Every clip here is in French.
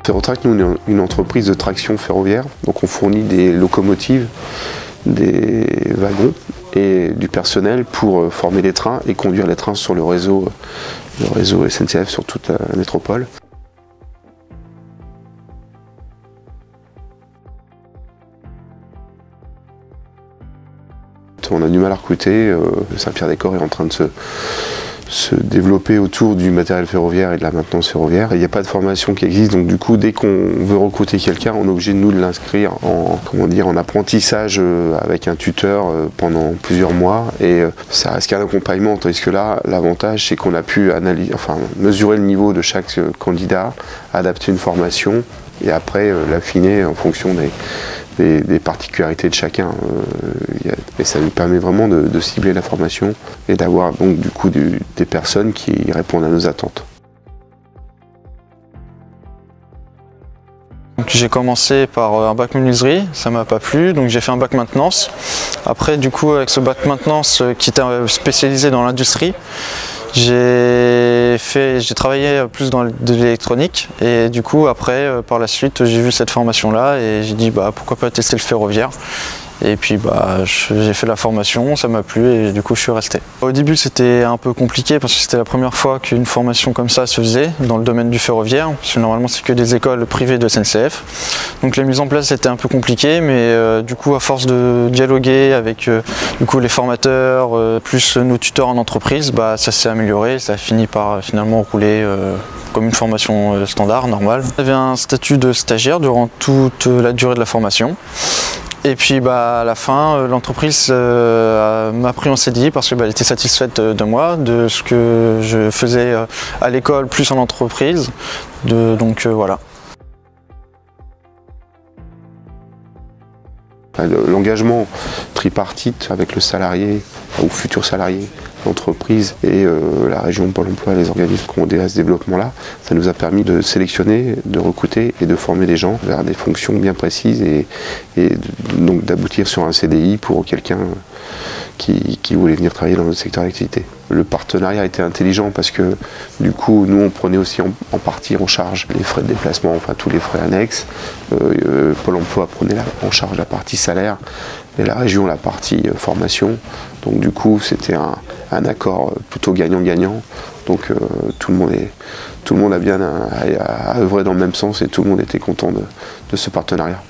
Ferrotrac, nous, on est une entreprise de traction ferroviaire, donc on fournit des locomotives, des wagons et du personnel pour former les trains et conduire les trains sur le réseau SNCF sur toute la métropole. On a du mal à recruter, Saint-Pierre-des-Corps est en train de se développer autour du matériel ferroviaire et de la maintenance ferroviaire. Il n'y a pas de formation qui existe, donc du coup, dès qu'on veut recruter quelqu'un, on est obligé de nous de l'inscrire en apprentissage avec un tuteur pendant plusieurs mois, et ça reste qu'un accompagnement, tandis que là, l'avantage, c'est qu'on a pu mesurer le niveau de chaque candidat, adapter une formation, et après l'affiner en fonction des particularités de chacun. Et ça nous permet vraiment de cibler la formation et d'avoir donc du coup des personnes qui répondent à nos attentes. J'ai commencé par un bac menuiserie, ça m'a pas plu, donc j'ai fait un bac maintenance. Après, du coup, avec ce bac maintenance qui était spécialisé dans l'industrie, j'ai travaillé plus dans de l'électronique, et du coup après par la suite j'ai vu cette formation là et j'ai dit pourquoi pas tester le ferroviaire, et puis j'ai fait la formation, ça m'a plu et du coup je suis resté. Au début c'était un peu compliqué parce que c'était la première fois qu'une formation comme ça se faisait dans le domaine du ferroviaire, parce que normalement c'est que des écoles privées de SNCF, donc la mise en place c'était un peu compliqué, mais du coup à force de dialoguer avec du coup les formateurs plus nos tuteurs en entreprise, ça s'est amélioré, ça a fini par finalement rouler comme une formation standard, normale. J'avais un statut de stagiaire durant toute la durée de la formation. Et puis à la fin, l'entreprise m'a pris en CDI parce qu'elle était satisfaite de moi, de ce que je faisais à l'école plus en entreprise. Donc voilà. L'engagement tripartite avec le salarié ou futur salarié, l'entreprise et la région Pôle emploi, les organismes qui ont aidé à ce développement-là, ça nous a permis de sélectionner, de recruter et de former des gens vers des fonctions bien précises et donc d'aboutir sur un CDI pour quelqu'un qui voulait venir travailler dans notre secteur d'activité. Le partenariat était intelligent parce que du coup nous on prenait aussi en partie en charge les frais de déplacement, enfin tous les frais annexes. Pôle emploi prenait en charge la partie salaire et la région la partie formation. Donc du coup c'était un accord plutôt gagnant-gagnant. Donc tout le monde a bien à œuvrer dans le même sens et tout le monde était content de ce partenariat.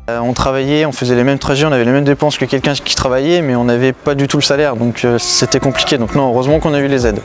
On travaillait, on faisait les mêmes trajets, on avait les mêmes dépenses que quelqu'un qui travaillait, mais on n'avait pas du tout le salaire, donc c'était compliqué. Donc non, heureusement qu'on a eu les aides.